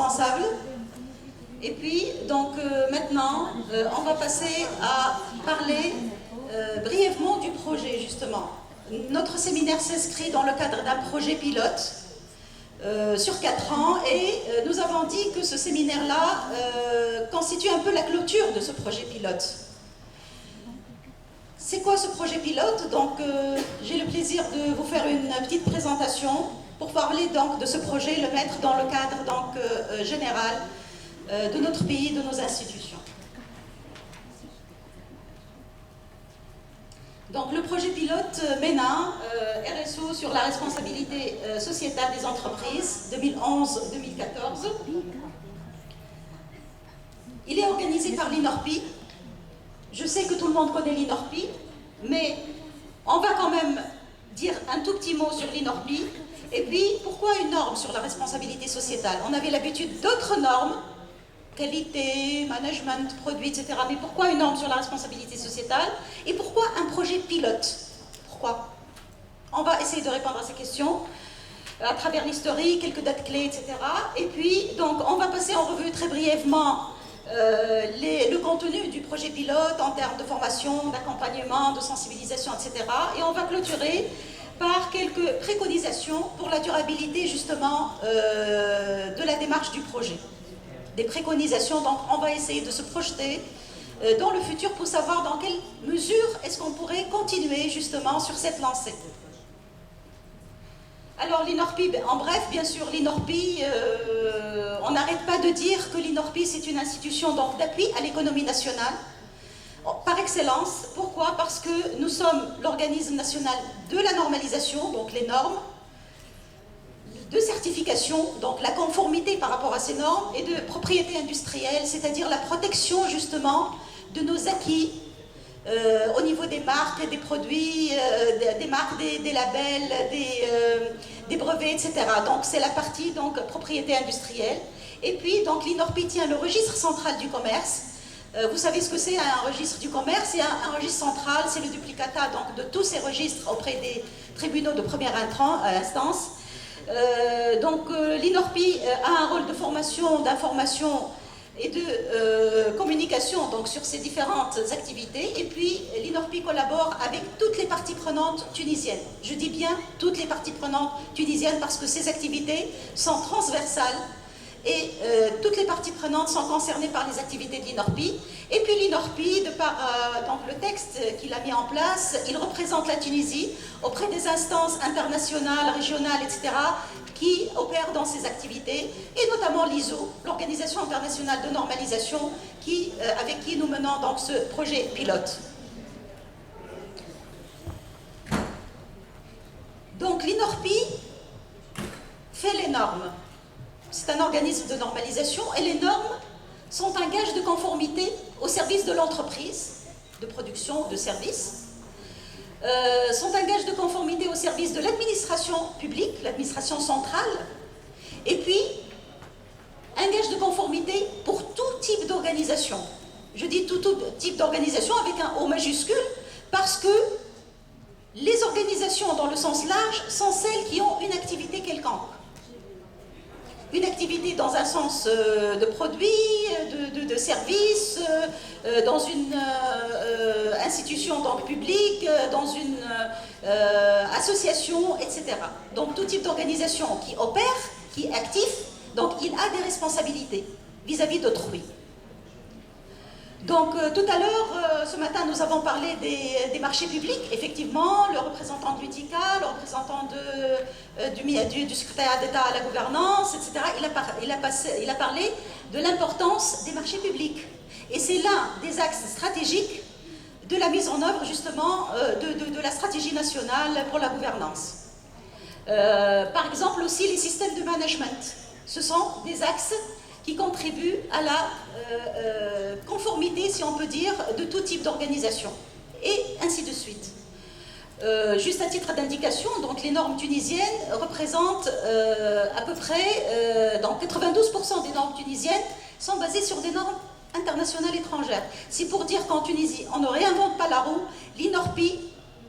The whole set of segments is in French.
indispensable. Et puis, donc maintenant, on va passer à parler brièvement du projet, justement. Notre séminaire s'inscrit dans le cadre d'un projet pilote sur 4 ans et nous avons dit que ce séminaire-là constitue un peu la clôture de ce projet pilote. C'est quoi ce projet pilote? Donc, j'ai le plaisir de vous faire une petite présentation pour parler donc de ce projet, le mettre dans le cadre donc, général de notre pays, de nos institutions. Donc, le projet pilote MENA, RSO sur la responsabilité sociétale des entreprises, 2011-2014. Il est organisé par l'INORPI. Je sais que tout le monde connaît l'INORPI, mais on va quand même dire un tout petit mot sur l'INORPI. Et puis, pourquoi une norme sur la responsabilité sociétale? On avait l'habitude d'autres normes, qualité, management, produits, etc. Mais pourquoi une norme sur la responsabilité sociétale? Et pourquoi un projet pilote? Pourquoi? On va essayer de répondre à ces questions à travers l'historique, quelques dates clés, etc. Et puis, donc, on va passer en revue très brièvement le contenu du projet pilote en termes de formation, d'accompagnement, de sensibilisation, etc. Et on va clôturer par quelques préconisations pour la durabilité justement de la démarche du projet. Des préconisations, donc on va essayer de se projeter dans le futur pour savoir dans quelle mesure est-ce qu'on pourrait continuer justement sur cette lancée. Alors l'INORPI, en bref, bien sûr, l'INORPI, on n'arrête pas de dire que l'INORPI c'est une institution d'appui à l'économie nationale, par excellence. Pourquoi? Parce que nous sommes l'organisme national de la normalisation, donc les normes, de certification, donc la conformité par rapport à ces normes, et de propriété industrielle, c'est-à-dire la protection justement de nos acquis au niveau des marques, des produits, des marques, des labels, des brevets, etc. Donc c'est la partie donc, propriété industrielle. Et puis donc l'INORPI tient le registre central du commerce. Vous savez ce que c'est un registre du commerce? C'est un registre central, c'est le duplicata donc, de tous ces registres auprès des tribunaux de première instance. Donc l'INORPI a un rôle de formation, d'information et de communication donc, sur ces différentes activités. Et puis l'INORPI collabore avec toutes les parties prenantes tunisiennes. Je dis bien toutes les parties prenantes tunisiennes parce que ces activités sont transversales et toutes les parties prenantes sont concernées par les activités de l'INORPI. Et puis l'INORPI, de par donc, le texte qu'il a mis en place, il représente la Tunisie auprès des instances internationales, régionales, etc., qui opèrent dans ces activités, et notamment l'ISO, l'Organisation internationale de normalisation, avec qui nous menons donc ce projet pilote. Donc l'INORPI fait les normes. C'est un organisme de normalisation et les normes sont un gage de conformité au service de l'entreprise, de production, de service, sont un gage de conformité au service de l'administration publique, l'administration centrale, et puis un gage de conformité pour tout type d'organisation. Je dis tout type d'organisation avec un O majuscule parce que les organisations dans le sens large sont celles qui ont une activité quelconque. Une activité dans un sens de produit, de service, dans une institution donc, publique, dans une association, etc. Donc tout type d'organisation qui opère, qui est actif, donc il a des responsabilités vis-à-vis d'autrui. Donc tout à l'heure, ce matin, nous avons parlé des marchés publics. Effectivement, le représentant de l'UTICA, le représentant du secrétariat d'État à la gouvernance, etc., il a parlé de l'importance des marchés publics. Et c'est l'un des axes stratégiques de la mise en œuvre, justement, de la stratégie nationale pour la gouvernance. Par exemple, aussi les systèmes de management. Ce sont des axes qui contribuent à la conformité, si on peut dire, de tout type d'organisation, et ainsi de suite. Juste à titre d'indication, donc les normes tunisiennes représentent à peu près, donc 92% des normes tunisiennes sont basées sur des normes internationales étrangères. C'est pour dire qu'en Tunisie, on ne réinvente pas la roue. L'INORPI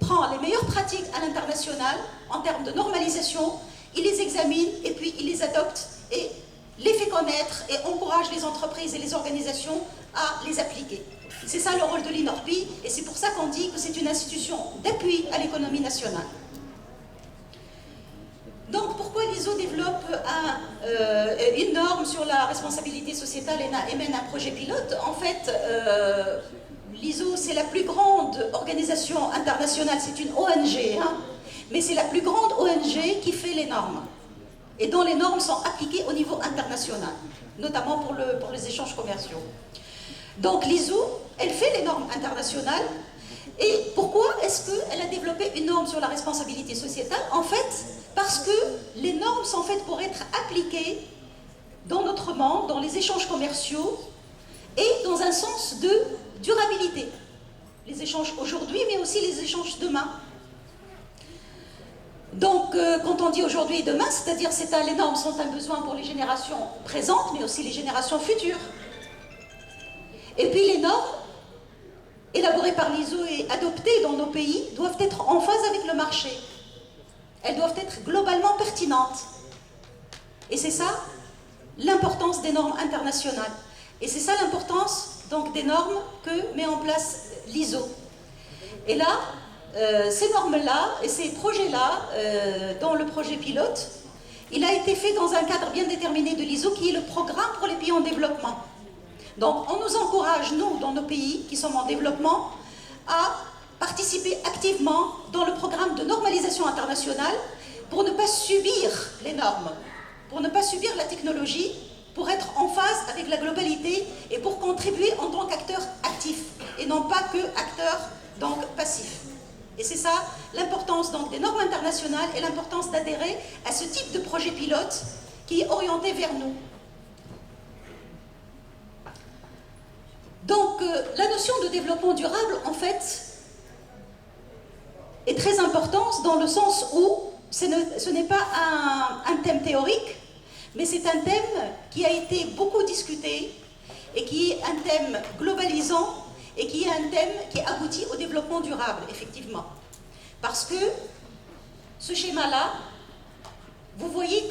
prend les meilleures pratiques à l'international en termes de normalisation, il les examine et puis il les adopte et les fait connaître et encourage les entreprises et les organisations à les appliquer. C'est ça le rôle de l'INORPI, et c'est pour ça qu'on dit que c'est une institution d'appui à l'économie nationale. Donc pourquoi l'ISO développe une norme sur la responsabilité sociétale et mène un projet pilote? En fait, l'ISO, c'est la plus grande organisation internationale, c'est une ONG, hein, mais c'est la plus grande ONG qui fait les normes, et dont les normes sont appliquées au niveau international, notamment pour les échanges commerciaux. Donc l'ISO, elle fait les normes internationales. Et pourquoi est-ce qu'elle a développé une norme sur la responsabilité sociétale? En fait, parce que les normes sont faites pour être appliquées dans notre monde, dans les échanges commerciaux, et dans un sens de durabilité. Les échanges aujourd'hui, mais aussi les échanges demain. Donc, quand on dit aujourd'hui et demain, c'est-à-dire les normes sont un besoin pour les générations présentes, mais aussi les générations futures. Et puis les normes, élaborées par l'ISO et adoptées dans nos pays, doivent être en phase avec le marché. Elles doivent être globalement pertinentes. Et c'est ça l'importance des normes internationales. Et c'est ça l'importance donc des normes que met en place l'ISO. Et là, ces normes-là et ces projets-là, dans le projet pilote, il a été fait dans un cadre bien déterminé de l'ISO qui est le programme pour les pays en développement. Donc on nous encourage, nous, dans nos pays qui sommes en développement, à participer activement dans le programme de normalisation internationale pour ne pas subir les normes, pour ne pas subir la technologie, pour être en phase avec la globalité et pour contribuer en tant qu'acteur actif et non pas que acteur donc passif. Et c'est ça l'importance donc des normes internationales et l'importance d'adhérer à ce type de projet pilote qui est orienté vers nous. Donc la notion de développement durable, en fait, est très importante dans le sens où ce n'est pas un thème théorique, mais c'est un thème qui a été beaucoup discuté et qui est un thème globalisant et qui est un thème qui aboutit au développement durable, effectivement. Parce que ce schéma-là, vous voyez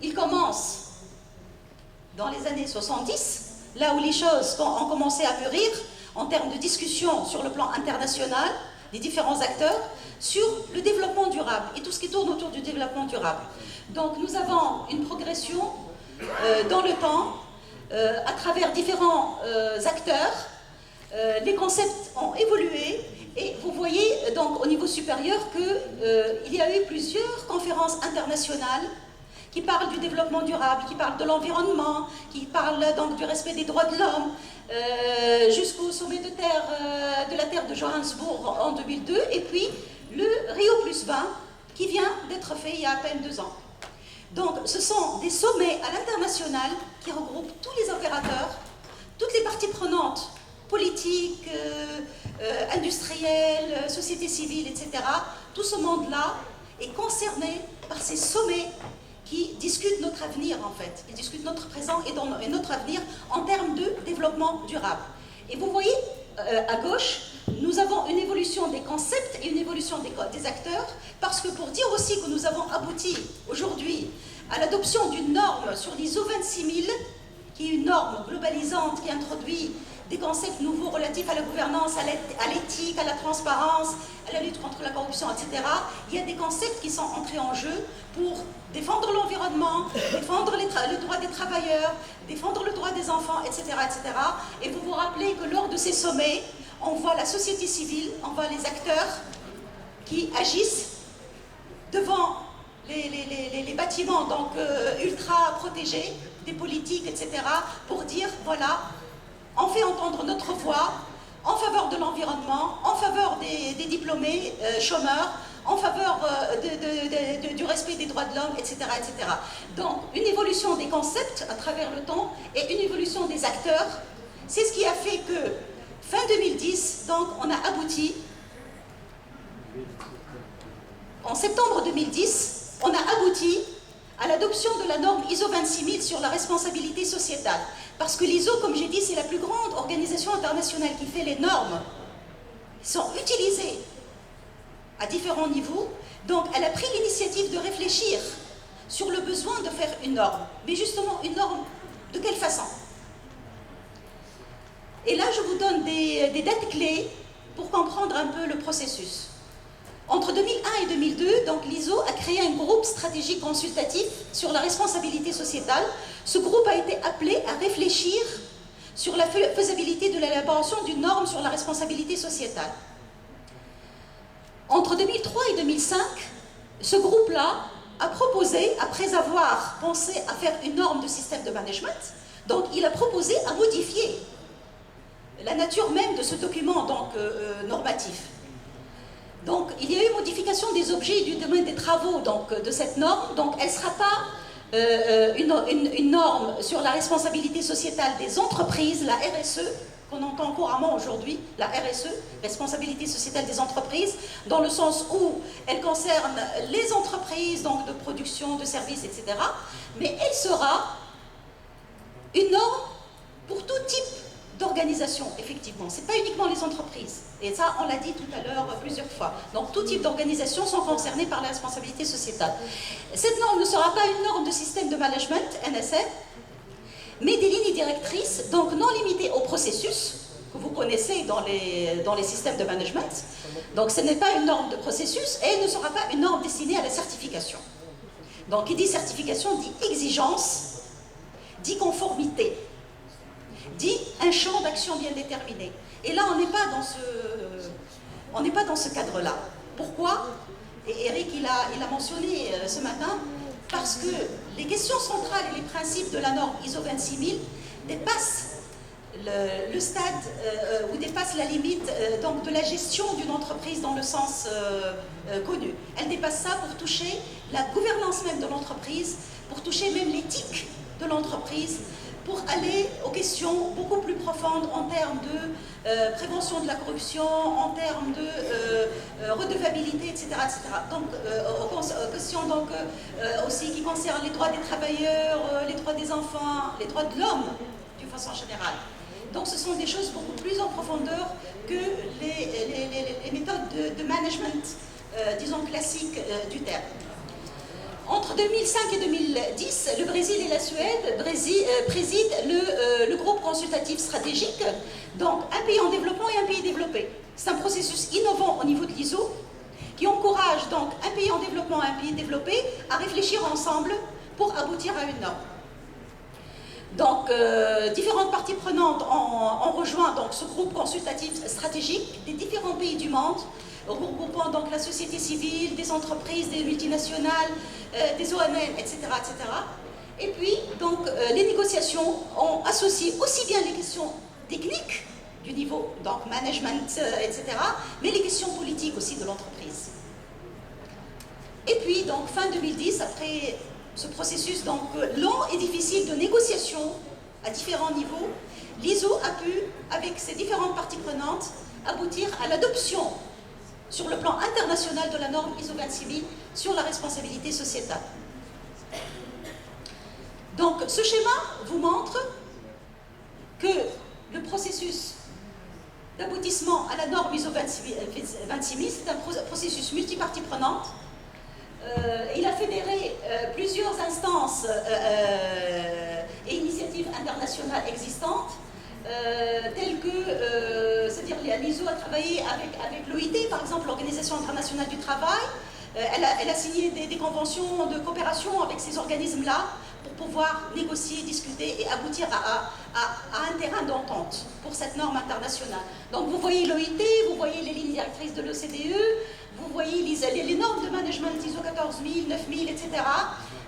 qu'il commence dans les années 70, là où les choses ont commencé à mûrir en termes de discussion sur le plan international des différents acteurs sur le développement durable et tout ce qui tourne autour du développement durable. Donc nous avons une progression dans le temps à travers différents acteurs. Les concepts ont évolué et vous voyez donc au niveau supérieur qu'il y a eu plusieurs conférences internationales qui parlent du développement durable, qui parlent de l'environnement, qui parlent donc du respect des droits de l'homme, jusqu'au sommet de la Terre de Johannesburg en 2002, et puis le Rio+20 qui vient d'être fait il y a à peine 2 ans. Donc ce sont des sommets à l'international qui regroupent tous les opérateurs, toutes les parties prenantes, politiques, industrielles, société civile, etc. Tout ce monde-là est concerné par ces sommets qui discutent notre avenir, en fait. Ils discutent notre présent et notre avenir en termes de développement durable. Et vous voyez, à gauche, nous avons une évolution des concepts et une évolution des acteurs, parce que pour dire aussi que nous avons abouti aujourd'hui à l'adoption d'une norme sur l'ISO 26000, qui est une norme globalisante qui introduit des concepts nouveaux relatifs à la gouvernance, à l'éthique, à la transparence, à la lutte contre la corruption, etc. Il y a des concepts qui sont entrés en jeu pour défendre l'environnement, défendre le droit des travailleurs, défendre le droit des enfants, etc., etc. Et vous vous rappelez que lors de ces sommets, on voit la société civile, on voit les acteurs qui agissent devant les bâtiments donc, ultra protégés, des politiques, etc., pour dire, voilà, on fait entendre notre voix en faveur de l'environnement, en faveur des diplômés chômeurs, en faveur du respect des droits de l'homme, etc., etc. Donc, une évolution des concepts à travers le temps et une évolution des acteurs, c'est ce qui a fait que, fin 2010, donc, on a abouti, en septembre 2010, on a abouti à l'adoption de la norme ISO 26000 sur la responsabilité sociétale. Parce que l'ISO, comme j'ai dit, c'est la plus grande organisation internationale qui fait les normes. Elles sont utilisées à différents niveaux. Donc, elle a pris l'initiative de réfléchir sur le besoin de faire une norme. Mais justement, une norme, de quelle façon? Et là, je vous donne des dates clés pour comprendre un peu le processus. Entre 2001 et 2002, donc l'ISO a créé un groupe stratégique consultatif sur la responsabilité sociétale. Ce groupe a été appelé à réfléchir sur la faisabilité de l'élaboration d'une norme sur la responsabilité sociétale. Entre 2003 et 2005, ce groupe-là a proposé, après avoir pensé à faire une norme de système de management, donc il a proposé à modifier la nature même de ce document donc, normatif. Donc, il y a eu modification des objets et du domaine des travaux donc, de cette norme. Donc, elle ne sera pas une norme sur la responsabilité sociétale des entreprises, la RSE, qu'on entend couramment aujourd'hui, la RSE, responsabilité sociétale des entreprises, dans le sens où elle concerne les entreprises donc, de production, de services, etc. Mais elle sera une norme pour tout type d'organisation, effectivement. Ce n'est pas uniquement les entreprises. Et ça, on l'a dit tout à l'heure plusieurs fois. Donc, tout type d'organisations sont concernées par la responsabilité sociétale. Cette norme ne sera pas une norme de système de management, NSM, mais des lignes directrices, donc non limitées au processus, que vous connaissez dans les systèmes de management. Donc, ce n'est pas une norme de processus, et elle ne sera pas une norme destinée à la certification. Donc, qui dit certification dit exigence, dit conformité, dit un champ d'action bien déterminé. Et là, on n'est pas dans ce cadre-là. Pourquoi? Et Eric, il a mentionné ce matin, parce que les questions centrales et les principes de la norme ISO 26000 dépassent le stade ou dépassent la limite donc de la gestion d'une entreprise dans le sens connu. Elle dépasse ça pour toucher la gouvernance même de l'entreprise, pour toucher même l'éthique de l'entreprise, pour aller aux questions beaucoup plus profondes en termes de prévention de la corruption, en termes de redevabilité, etc., etc. Donc, aux questions donc, aussi qui concernent les droits des travailleurs, les droits des enfants, les droits de l'homme, d'une façon générale. Donc, ce sont des choses beaucoup plus en profondeur que les méthodes de management, disons, classiques du terme. Entre 2005 et 2010, le Brésil et la Suède président le groupe consultatif stratégique, donc un pays en développement et un pays développé. C'est un processus innovant au niveau de l'ISO qui encourage donc un pays en développement et un pays développé à réfléchir ensemble pour aboutir à une norme. Donc, différentes parties prenantes ont rejoint donc, ce groupe consultatif stratégique des différents pays du monde, regroupant donc la société civile, des entreprises, des multinationales, des ONM, etc., etc. Et puis, donc, les négociations ont associé aussi bien les questions techniques du niveau, donc management, etc., mais les questions politiques aussi de l'entreprise. Et puis, donc, fin 2010, après ce processus donc, long et difficile de négociation à différents niveaux, l'ISO a pu, avec ses différentes parties prenantes, aboutir à l'adoption sur le plan international de la norme ISO 26000 sur la responsabilité sociétale. Donc, ce schéma vous montre que le processus d'aboutissement à la norme ISO 26000, c'est un processus multipartie prenante. Il a fédéré plusieurs instances et initiatives internationales existantes, telles que, c'est-à-dire l'ISO a travaillé avec l'OIT, par exemple l'Organisation internationale du travail. Elle a signé des conventions de coopération avec ces organismes-là pour pouvoir négocier, discuter et aboutir à un terrain d'entente pour cette norme internationale. Donc vous voyez l'OIT, vous voyez les lignes directrices de l'OCDE, vous voyez les normes de management ISO 14000, 9000, etc.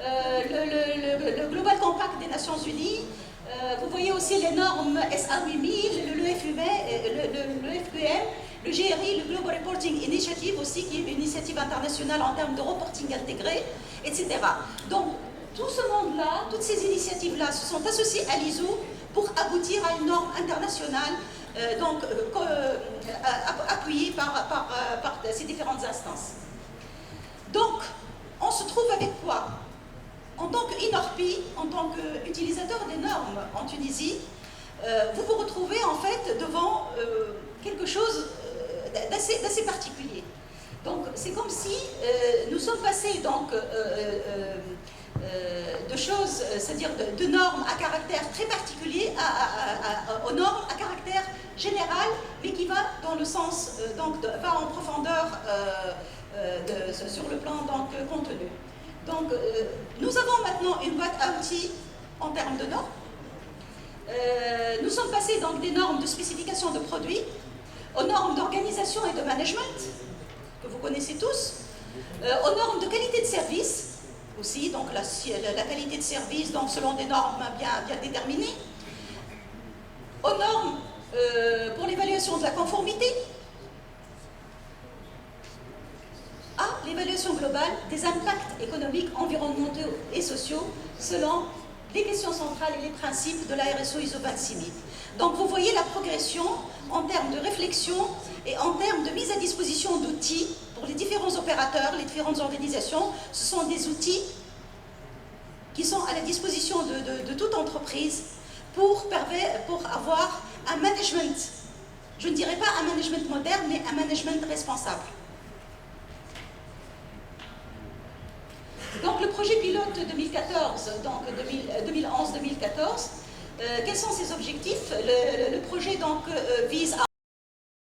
Le Global Compact des Nations Unies. Vous voyez aussi les normes SA 8000, le FQM, le GRI, le Global Reporting Initiative aussi, qui est une initiative internationale en termes de reporting intégré, etc. Donc, tout ce monde-là, toutes ces initiatives-là se sont associées à l'ISO pour aboutir à une norme internationale, appuyée par ces différentes instances. Donc, on se trouve avec quoi? En tant qu'INORPI, en tant qu'utilisateur des normes en Tunisie, vous vous retrouvez en fait devant quelque chose d'assez particulier. Donc c'est comme si nous sommes passés donc, de choses, c'est-à-dire de normes à caractère très particulier aux normes à caractère général, mais qui va dans le sens, va en profondeur sur le plan contenu. Donc, nous avons maintenant une boîte à outils en termes de normes. Nous sommes passés donc des normes de spécification de produits aux normes d'organisation et de management, que vous connaissez tous, aux normes de qualité de service, aussi, donc la qualité de service donc selon des normes bien déterminées, aux normes pour l'évaluation de la conformité, à l'évaluation globale des impacts économiques, environnementaux et sociaux selon les questions centrales et les principes de la RSO ISO 26000. Donc vous voyez la progression en termes de réflexion et en termes de mise à disposition d'outils pour les différents opérateurs, les différentes organisations. Ce sont des outils qui sont à la disposition de toute entreprise pour avoir un management, je ne dirais pas un management moderne, mais un management responsable. Donc le projet pilote 2014, donc 2011-2014, quels sont ses objectifs? Le projet donc vise à